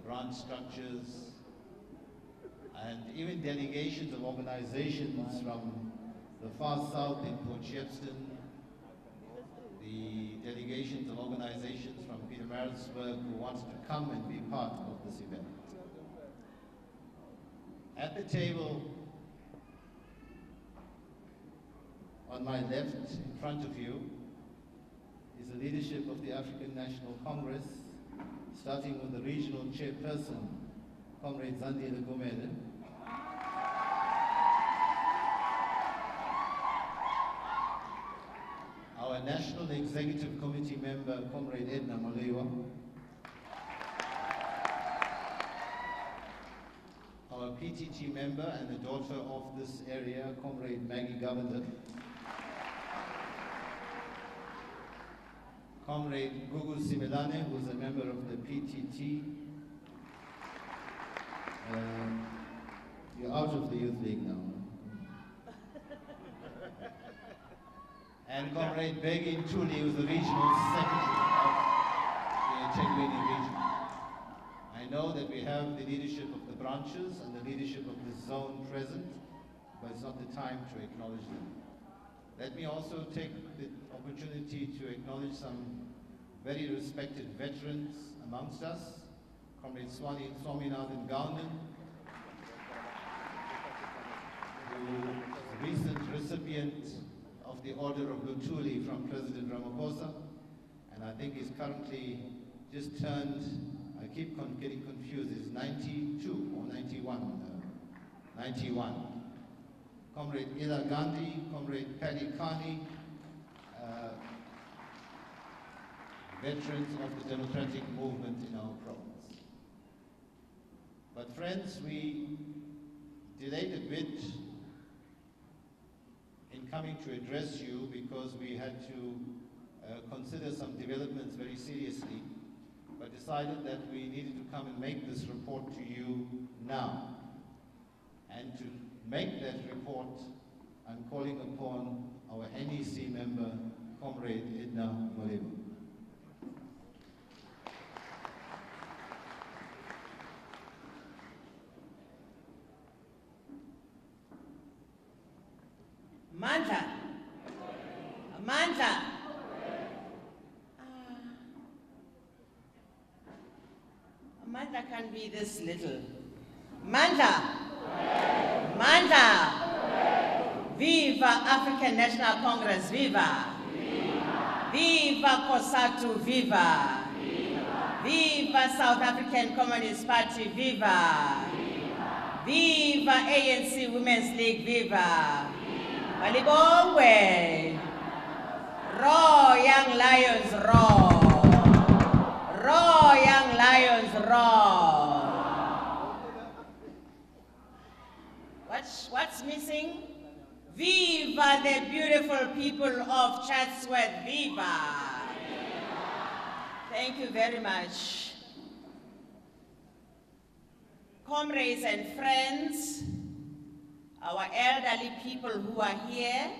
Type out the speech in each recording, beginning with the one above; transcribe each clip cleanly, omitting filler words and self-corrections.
branch structures, and even delegations of organizations from the far south in Port Shepstone, the delegations of organizations from Pietermaritzburg who wanted to come and be part of this event. At the table on my left, in front of you, is the leadership of the African National Congress, starting with the regional chairperson, Comrade Zandile Gumede. Our National Executive Committee member, Comrade Edna Molewa. Our PTT member and the daughter of this area, Comrade Maggie Govender. Comrade Gugu Simelane, who's a member of the PTT. You're out of the youth league now. And Comrade Begin Tuli, who's the regional secretary of the eThekwini region. I know that we have the leadership of the branches and the leadership of the zone present, but it's not the time to acknowledge them. Let me also take the opportunity to acknowledge some very respected veterans amongst us. Comrade Swaminathan Gownan, who is a recent recipient of the Order of Luthuli from President Ramaphosa, and I think he's currently just turned, I keep getting confused, he's 92 or 91? 91. Comrade Ila Gandhi, Comrade Paddy Carney, veterans of the democratic movement in our province. But friends, we delayed a bit in coming to address you because we had to consider some developments very seriously, but decided that we needed to come and make this report to you now. And to make that report, I'm calling upon our NEC member, Comrade Edna Molewa. Amandla. Amandla. Amandla can be this little. Amandla. Amandla. Viva African National Congress, viva. Viva COSATU, viva. Viva South African Communist Party, viva. Viva ANC Women's League, viva. Balibongwe. Raw Young Lions, raw. Raw Young Lions, raw. What's missing? Viva the beautiful people of Chatsworth, viva. Thank you very much. Comrades and friends, our elderly people who are here,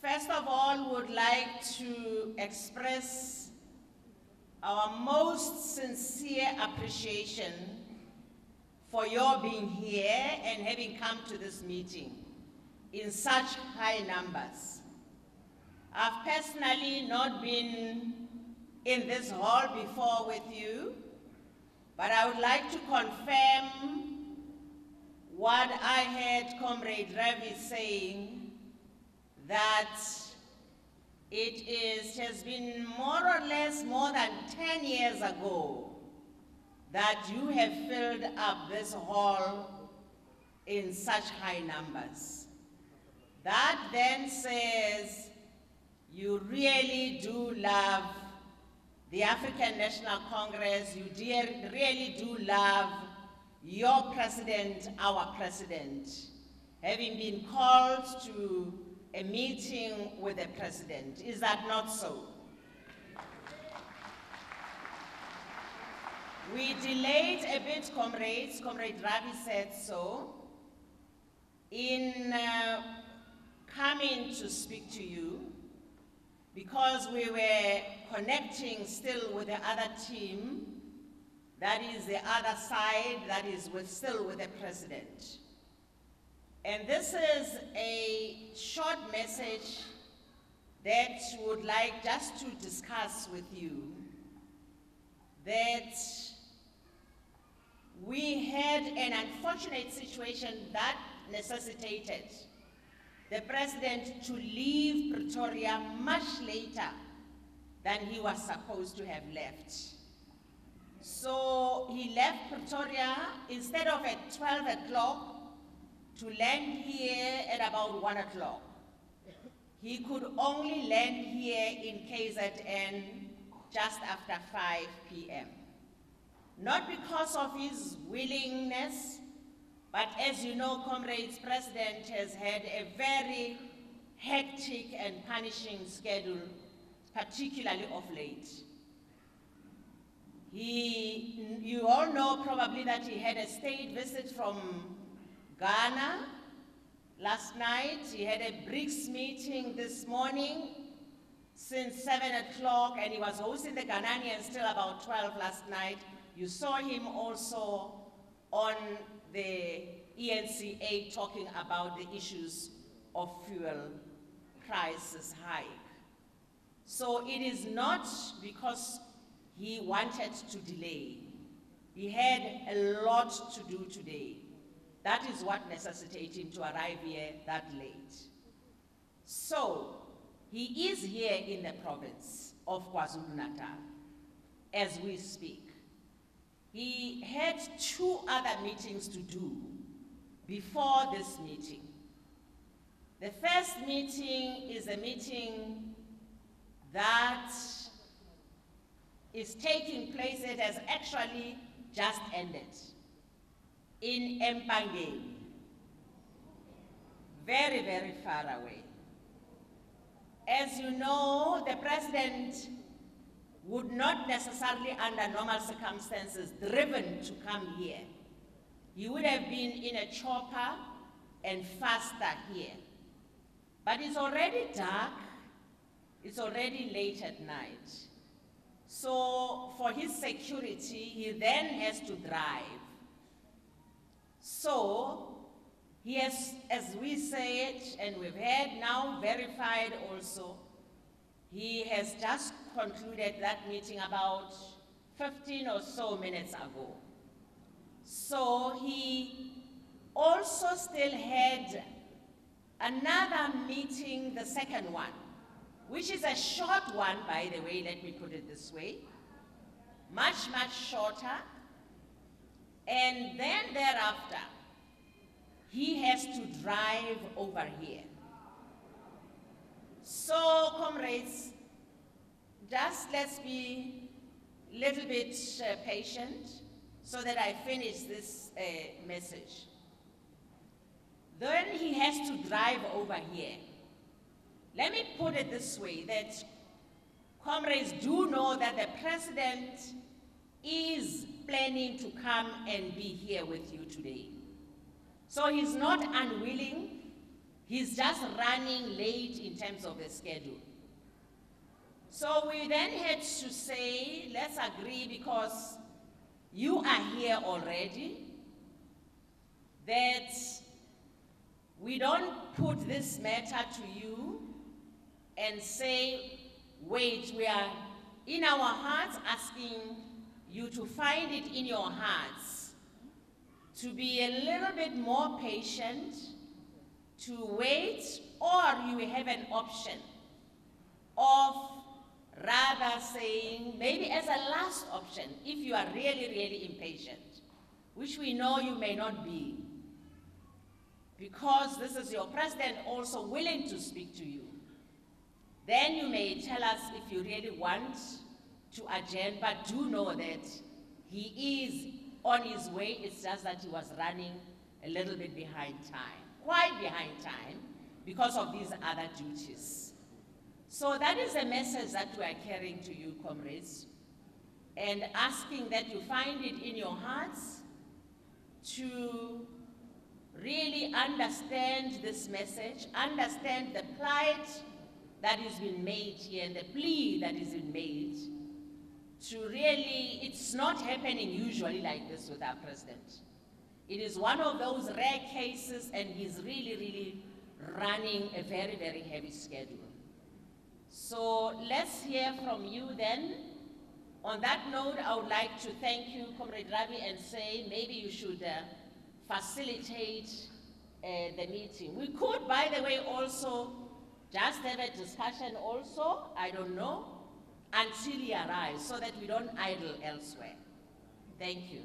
first of all, would like to express our most sincere appreciation for your being here and having come to this meeting in such high numbers. I've personally not been in this hall before with you, but I would like to confirm what I heard Comrade Ravi saying, that it has been more or less more than 10 years ago that you have filled up this hall in such high numbers. That then says you really do love the African National Congress, you really do love your president, our president, having been called to a meeting with the president. Is that not so? We delayed a bit, comrades, Comrade Ravi said so, in coming to speak to you because we were connecting still with the other team that is the other side that is still with the president. And this is a short message that would like just to discuss with you that we had an unfortunate situation that necessitated the president to leave Pretoria much later than he was supposed to have left. So he left Pretoria instead of at 12 o'clock to land here at about 1 o'clock. He could only land here in KZN just after 5 p.m. Not because of his willingness, but as you know, comrades, President has had a very hectic and punishing schedule, particularly of late. You all know probably that he had a state visit from Ghana last night. He had a BRICS meeting this morning since 7 o'clock, and he was hosting the Ghanaians till about 12 last night. You saw him also on the ENCA talking about the issues of fuel prices hike. So it is not because he wanted to delay. He had a lot to do today. That is what necessitated him to arrive here that late. So he is here in the province of KwaZulu-Natal as we speak. He had 2 other meetings to do before this meeting. The first meeting is a meeting that is taking place, it has actually just ended, in Empangeni, very, very far away. As you know, the president would not necessarily, under normal circumstances, driven to come here. He would have been in a chopper and faster here. But it's already dark, it's already late at night. So for his security, he then has to drive. So he has, as we say it, and we've had now verified also, he has just concluded that meeting about 15 or so minutes ago. So he also still had another meeting, the second one, which is a short one, by the way, let me put it this way, much, much shorter. And then thereafter, he has to drive over here. So, comrades, just let's be a little bit patient so that I finish this message. Then he has to drive over here. Let me put it this way, that comrades do know that the president is planning to come and be here with you today. So he's not unwilling, he's just running late in terms of the schedule. So we then had to say, let's agree, because you are here already, that we don't put this matter to you and say, wait, we are in our hearts asking you to find it in your hearts to be a little bit more patient, to wait, or you have an option of rather saying, maybe as a last option, if you are really, really impatient, which we know you may not be, because this is your president also willing to speak to you, then you may tell us if you really want to adjourn, but do know that he is on his way. It's just that he was running a little bit behind time, quite behind time, because of these other duties. So that is a message that we are carrying to you, comrades, and asking that you find it in your hearts to really understand this message, understand the plight that has been made here and the plea that has been made, to really, it's not happening usually like this with our president. It is one of those rare cases, and he's really, really running a very, very heavy schedule. So let's hear from you then. On that note, I would like to thank you, Comrade Ravi, and say maybe you should facilitate the meeting. We could, by the way, also just have a discussion also, I don't know, until he arrives, so that we don't idle elsewhere. Thank you.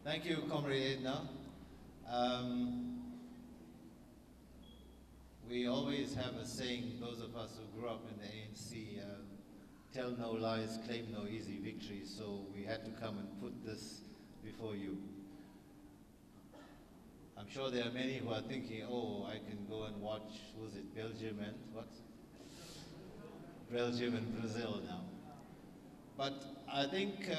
Thank you, Comrade Edna. We always have a saying, those of us who grew up in the ANC, tell no lies, claim no easy victories, so we had to come and put this before you. I'm sure there are many who are thinking, oh, I can go and watch, was it Belgium and what? Belgium and Brazil now. But I think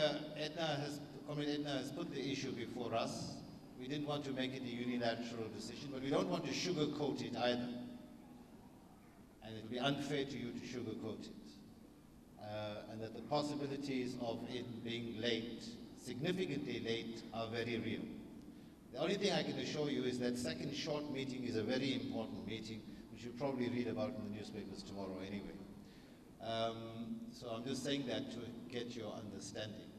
Comrade Edna has put the issue before us. We didn't want to make it a unilateral decision, but we don't want to sugarcoat it either. And it will be unfair to you to sugarcoat it. And that the possibilities of it being late, significantly late, are very real. The only thing I can assure you is that second short meeting is a very important meeting, which you'll probably read about in the newspapers tomorrow anyway. So I'm just saying that to get your understanding.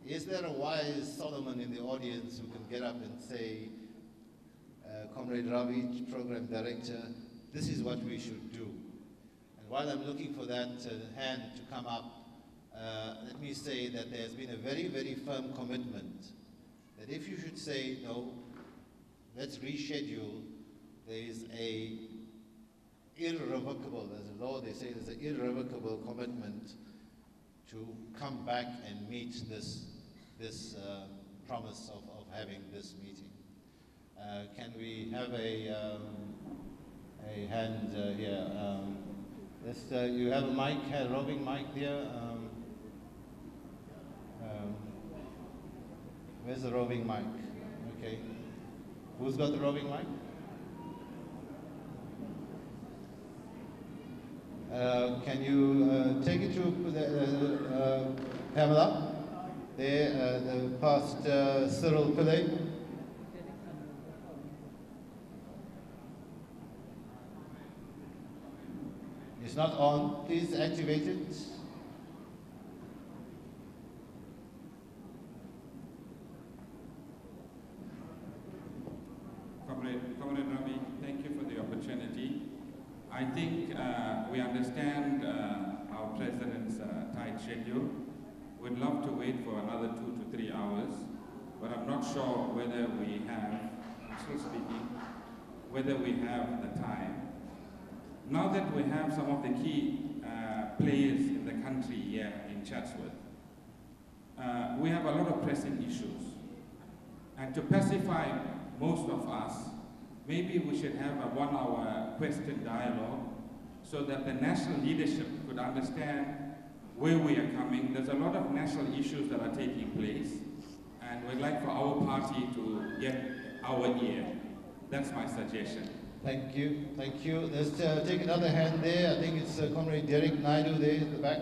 Is there a wise Solomon in the audience who can get up and say, Comrade Ravi, Program Director, this is what we should do? And while I'm looking for that hand to come up, let me say that there's been a very, very firm commitment that if you should say, no, let's reschedule, there is a irrevocable, there's a law, they say there's an irrevocable commitment to come back and meet this promise of having this meeting. Can we have a hand here? You have a mic, a roving mic there. Where's the roving mic? Okay. Who's got the roving mic? Can you take it to Pamela? There, past Cyril Pillay. It's not on. Please activate it. Comrade Ravi, thank you for the opportunity. I think we understand our President's tight schedule. We'd love to wait for another 2 to 3 hours, but I'm not sure whether we have, I'm still speaking, whether we have the time. Now that we have some of the key players in the country here in Chatsworth, we have a lot of pressing issues. And to pacify most of us, maybe we should have a 1-hour question dialogue so that the national leadership could understand where we are coming. There's a lot of national issues that are taking place, and we'd like for our party to get our ear. That's my suggestion. Thank you. Thank you. Let's take another hand there. I think it's Comrade Derek Naidu there at the back.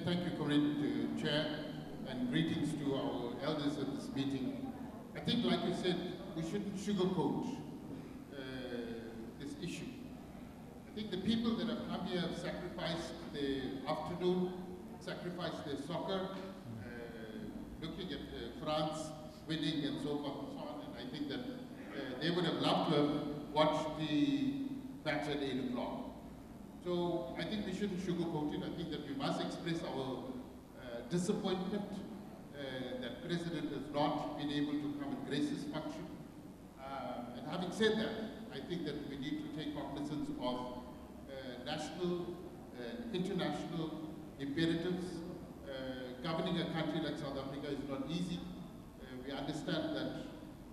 Thank you, Comrade Chair, and greetings to our elders at this meeting. I think, like you said, we shouldn't sugarcoat this issue. I think the people that have come here have sacrificed their afternoon, sacrificed their soccer, looking at France winning and so forth and so on, and I think that they would have loved to have watched the match at 8 o'clock. So I think we shouldn't sugarcoat it. I think that we must express our disappointment that President has not been able to come and grace this function. And having said that, I think that we need to take cognizance of national, international imperatives. Governing a country like South Africa is not easy. We understand that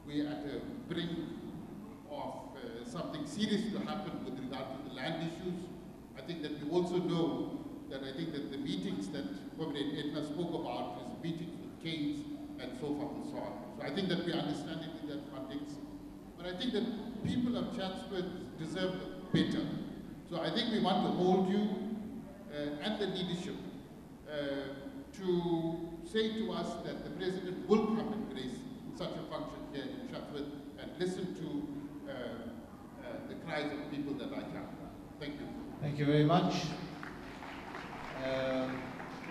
we are at the brink of something serious to happen with regard to the land issues. I think that we also know that I think that the meetings that Comrade Edna spoke about is meetings with Keynes and so forth and so on. So I think that we understand it in that context. But I think that people of Chatsworth deserve better. So I think we want to hold you and the leadership to say to us that the President will come and grace such a function here in Chatsworth and listen to the cries of people that are here. Thank you. Thank you very much.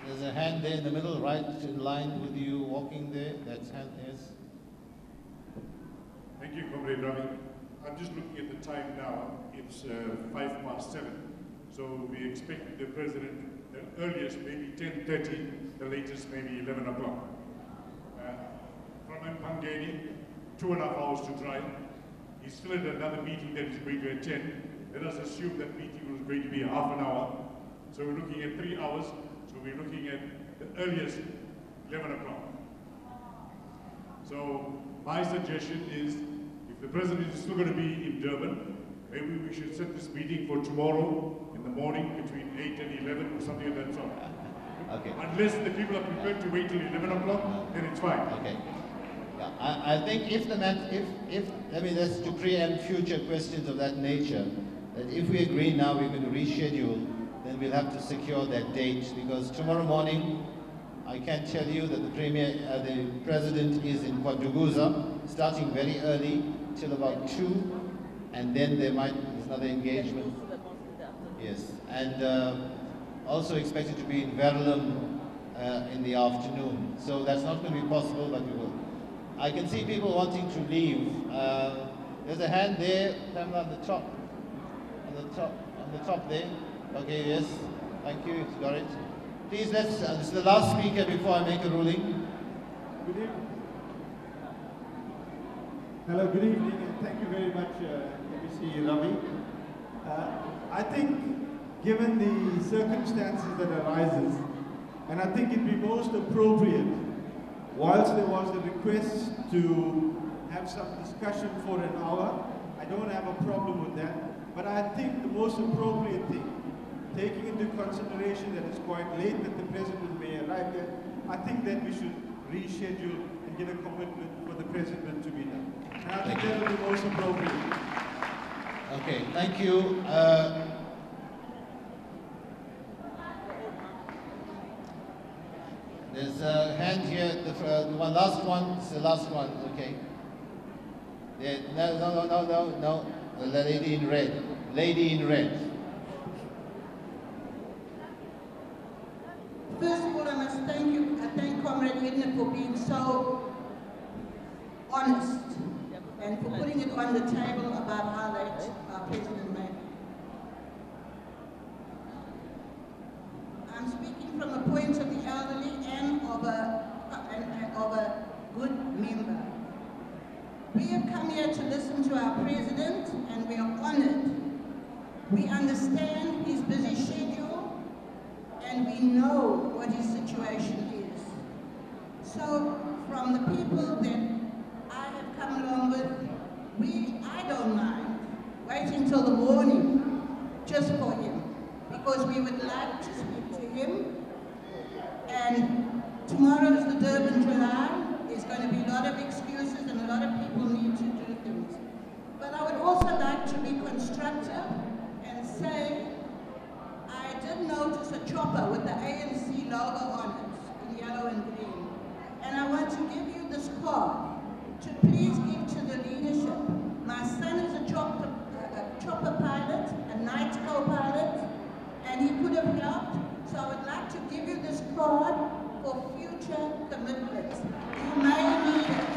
There's a hand there in the middle, right in line with you walking there. That's hand, yes. Thank you, Comrade Ravi. I'm just looking at the time now. It's 7:05. So we expect the President, the earliest maybe 10:30, the latest maybe 11 o'clock. From Mpangeni, 2.5 hours to drive. He's still at another meeting that he's going to attend. Let us assume that meeting was going to be half an hour. So we're looking at 3 hours. So we're looking at the earliest 11 o'clock. So my suggestion is, if the President is still going to be in Durban, maybe we should set this meeting for tomorrow in the morning between 8 and 11 or something of that sort. Okay. Unless the people are prepared to wait till 11 o'clock, then it's fine. Okay. Yeah, I think if the that's to preempt future questions of that nature, that if we agree now we're going to reschedule, then we'll have to secure that date, because tomorrow morning I can tell you that the President is in Kwaduguza, starting very early till about 2, and then there's another engagement. Yes, and also expected to be in Verulam in the afternoon. So that's not going to be possible, but we will. I can see people wanting to leave. There's a hand there, on the top. On the top there. Okay, yes. Thank you, it's got it. Please, this is the last speaker before I make a ruling. Good evening. Hello, good evening, and thank you very much, SABC Ravi. I think, given the circumstances that arises, and I think it'd be most appropriate, whilst there was a request to have some discussion for an hour, I don't have a problem with that, but I think the most appropriate thing, taking into consideration that it's quite late that the President may arrive there, I think that we should reschedule and get a commitment for the President to be done. And I think that will be most appropriate. Okay, thank you. There's a hand here, the one last one, it's the last one, okay. Yeah, no, the lady in red. Lady in red. First of all, I must thank you. I thank Comrade Edna for being so honest and for putting it on the table about how late our President may be. I'm speaking from a point of the elderly and of a good member. We have come here to listen to our President, and we are honored. We understand his busy schedule, and we know what his situation is. So, from the people that I have come along with, I don't mind waiting till the morning just for him, because we would like to speak to him. And tomorrow is the Durban July. There's going to be a lot of excuses and a lot of people need to do things. But I would also like to be constructive and say, I did notice a chopper with the ANC logo on it in yellow and green. And I want to give you this card to please give to the leadership. My son is a chopper pilot, a night co-pilot, and he could have helped. So I would like to give you this card for future commitments. You may need it.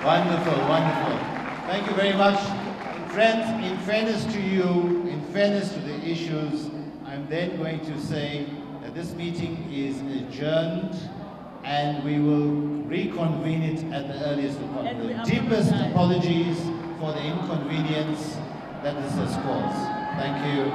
Wonderful, wonderful. Thank you very much. Friends, in fairness to you, in fairness to the issues, I'm then going to say that this meeting is adjourned and we will reconvene it at the earliest appointment. The deepest apologies for the inconvenience that this has caused. Thank you.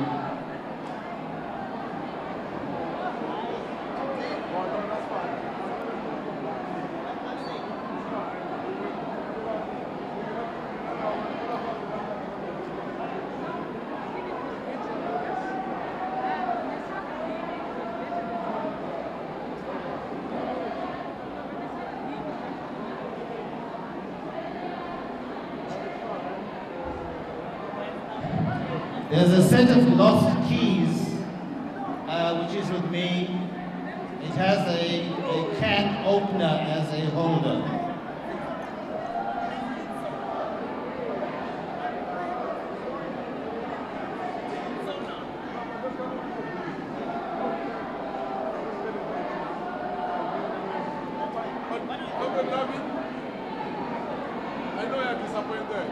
There's a set of lost keys, which is with me. It has a can opener as a holder. I know you're disappointed.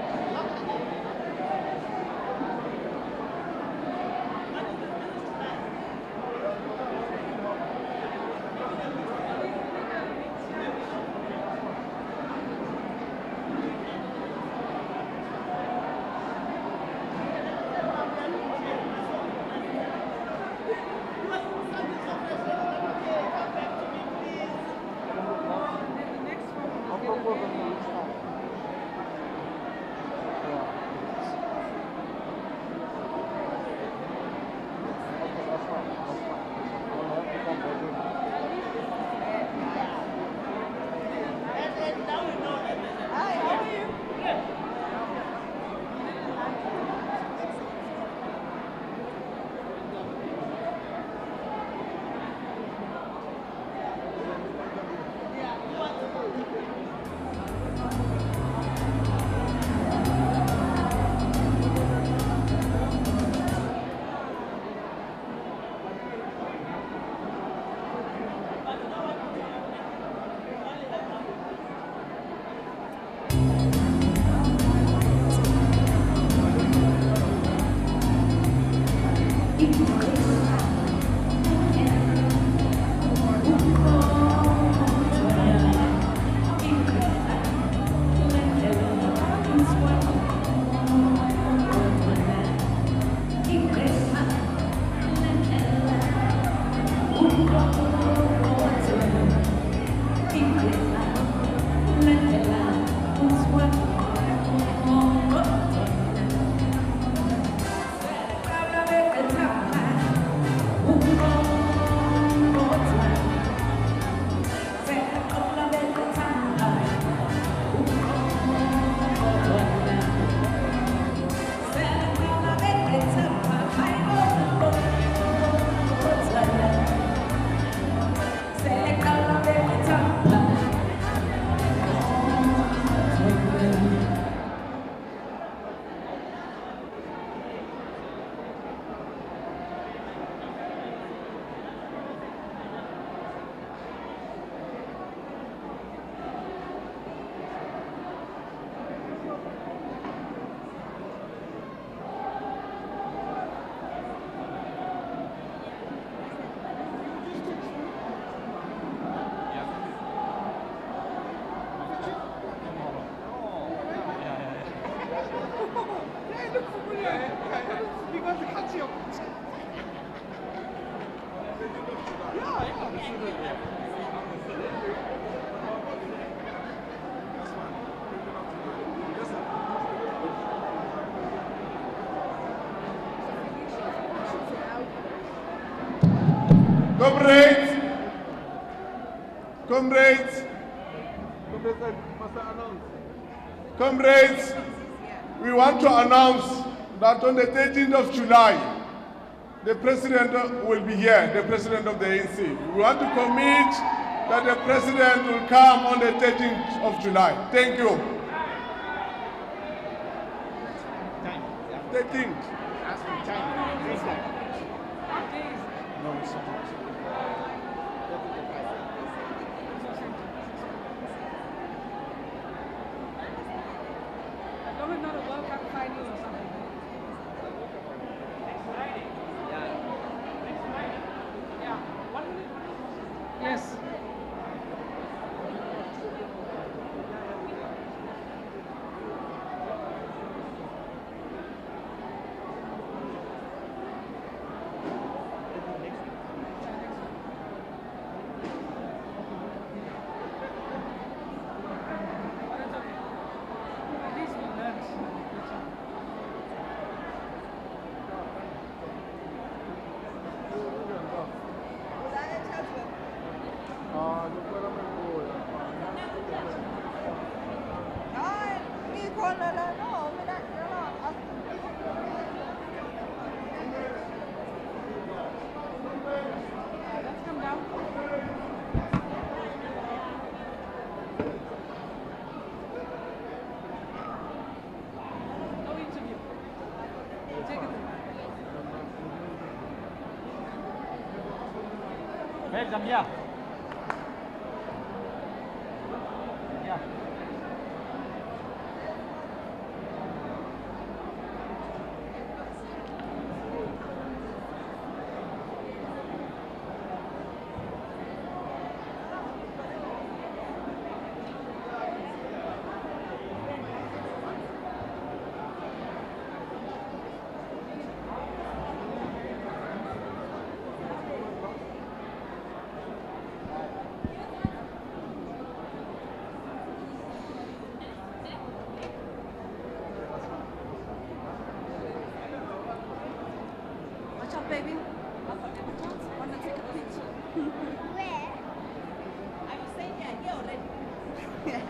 Comrades, we want to announce that on the 13th of July, the President will be here, the President of the ANC. We want to commit that the President will come on the 13th of July. Thank you. 13th. Yes. Zamia. Watch out, baby. Want to take a picture? Where? Are you saying you're here already? Yeah.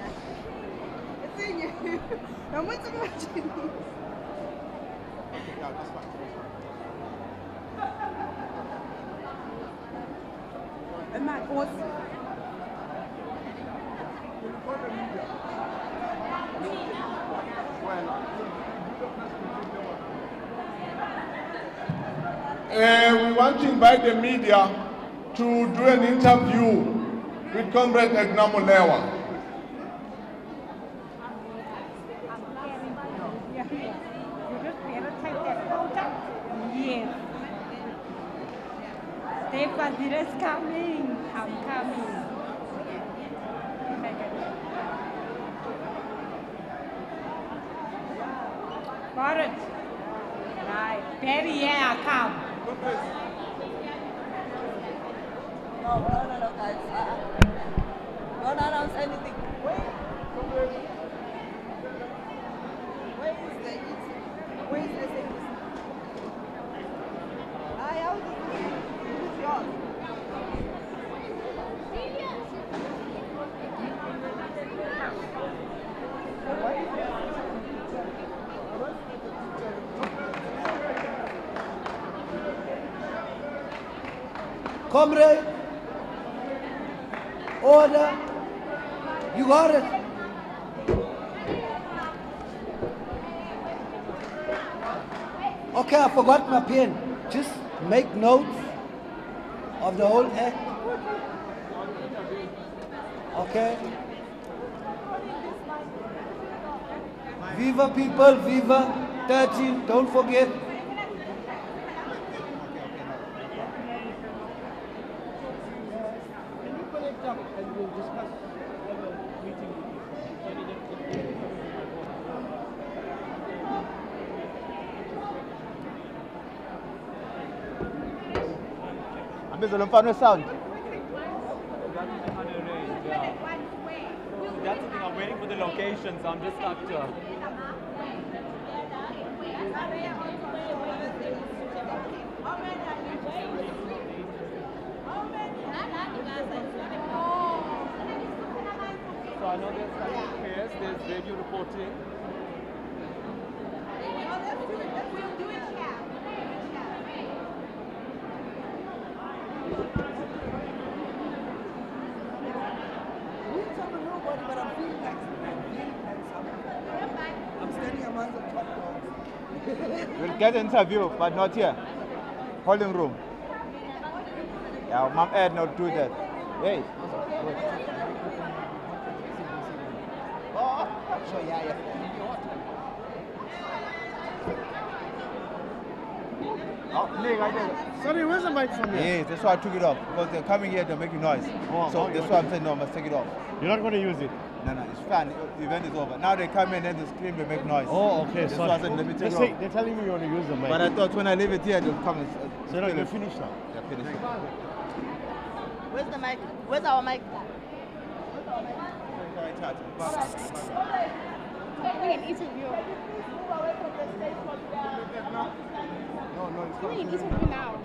It's in you. I'm what's watching. Okay, yeah, that's fine. Am I awesome? We want to invite the media to do an interview with Comrade Edna Molewa. Yes. Stefan is coming. I'm coming. Got it. Right. Perry, yeah, come. No, guys. Don't announce anything. Where is the Where is the SABC? How is it? This is yours. Comrade, order, you got it. Okay, I forgot my pen. Just make notes of the whole act. Okay. Viva people, viva 13, don't forget. And we'll discuss the meeting with you. There's a fun sound. That's the thing, I'm waiting for the location, so I'm just stuck to. So I know there's current affairs, there's radio reporting. But I'm feeling like I'm standing among the top dogs. We'll get an interview, but not here. Holding room. Yeah, Mom Ed not do that. Hey. Oh, sure, yeah. Oh, Nick, I did. Sorry, where's the mic from here? Yeah, that's why I took it off. Because they're coming here to make noise. So that's why I'm saying no, I must take it off. You're not going to use it? No, it's fine. The event is over. Now they come in and they scream, they make noise. Oh, okay. That's why I said, let me take it off. They're telling me you want to use the mic. But I thought when I leave it here, they'll come and... So you're finished now? Yeah, finished. Where's the mic? Where's our mic? Doing an interview. No, it's Doing an interview now.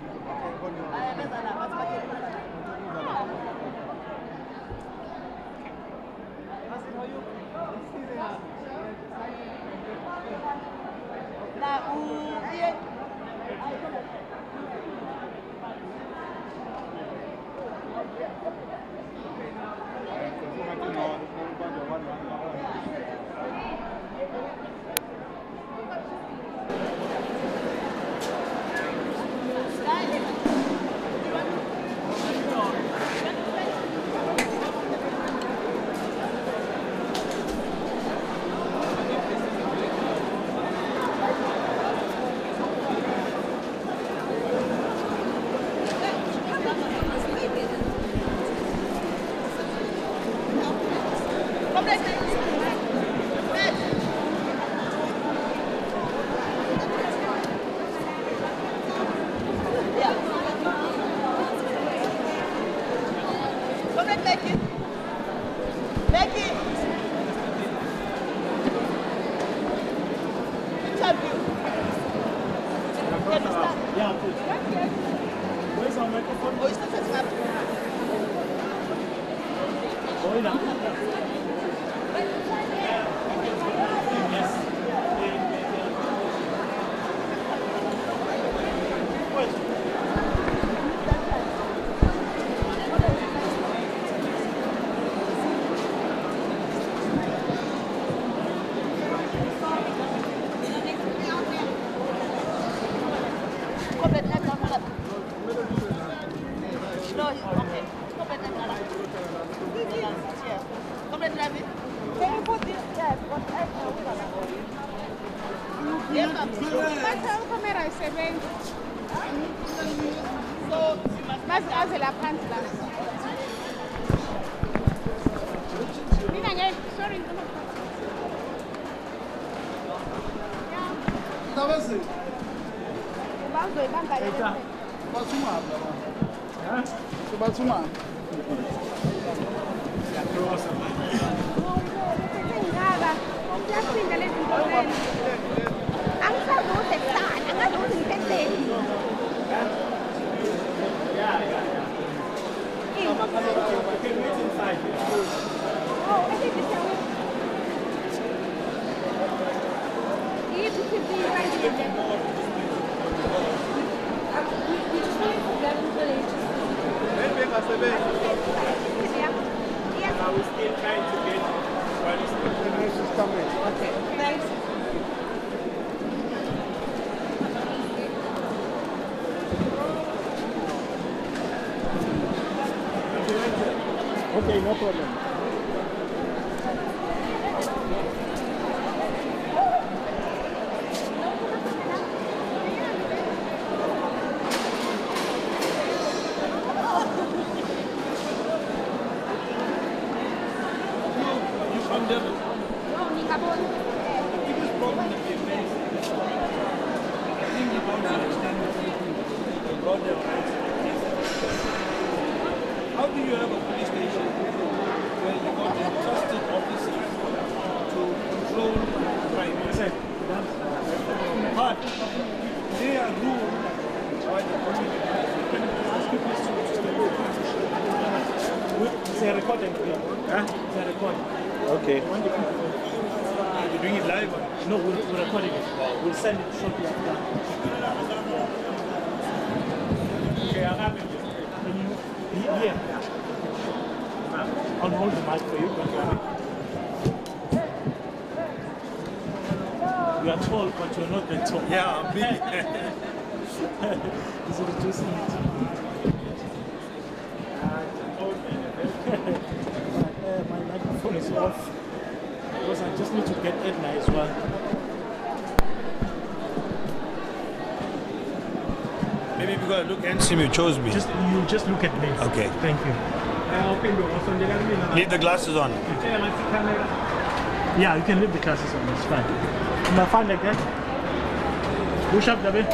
start you? Can you start? Yeah, please. Where's our microphone? Oh, it's not setting up. Hold on. Yes. Okay, no problem. How do you have a police station where you got a trusted officer to control crime? But they are ruled by the community. Can I ask you questions? It's a recording. It's a recording. Okay. Are you doing it live? No, we're recording it. We'll send it shortly after. Okay, I'll have it. Here. I'll hold the mic for you. You are tall, but you're not that tall. Yeah, I'm big. Is it just my microphone is off because I just need to get Edna as well. Maybe because I look handsome, you chose me. You just look at me. Okay. Thank you. Leave the glasses on. Yeah, you can leave the glasses on. It's fine. Am I fine like that? Push up, David.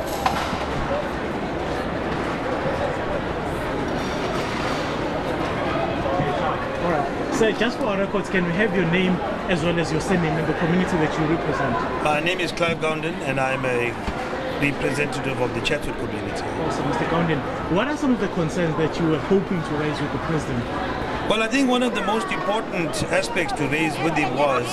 Alright. So just for our records, can we have your name as well as your surname and the community that you represent? My name is Clive Gounden and I'm a representative of the Chatsworth community. Awesome, Mr. Gounden. What are some of the concerns that you were hoping to raise with the President? Well, I think one of the most important aspects to raise with him was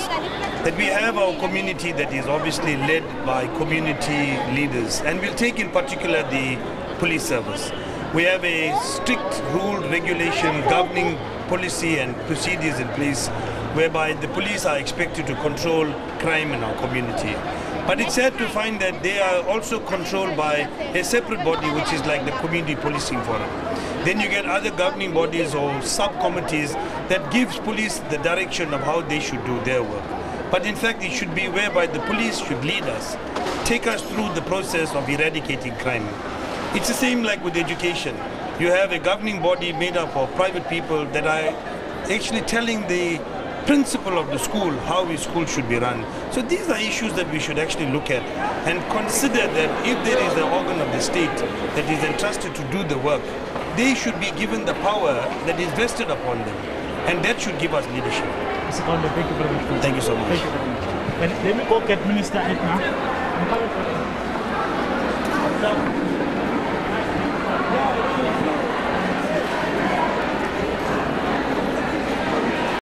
that we have our community that is obviously led by community leaders. And we'll take in particular the police service. We have a strict rule, regulation, governing policy and procedures in place whereby the police are expected to control crime in our community. But it's sad to find that they are also controlled by a separate body, which is like the Community Policing Forum. Then you get other governing bodies or subcommittees that gives police the direction of how they should do their work. But in fact, it should be whereby the police should lead us, take us through the process of eradicating crime. It's the same like with education. You have a governing body made up of private people that are actually telling the principle of the school how the school should be run. So these are issues that we should actually look at and consider that if there is an organ of the state that is entrusted to do the work, they should be given the power that is vested upon them, and that should give us leadership. Mr. Gounden, thank you very much. Thank you so much. Thank you very much. Let me go get Minister Edna. I'm coming for you.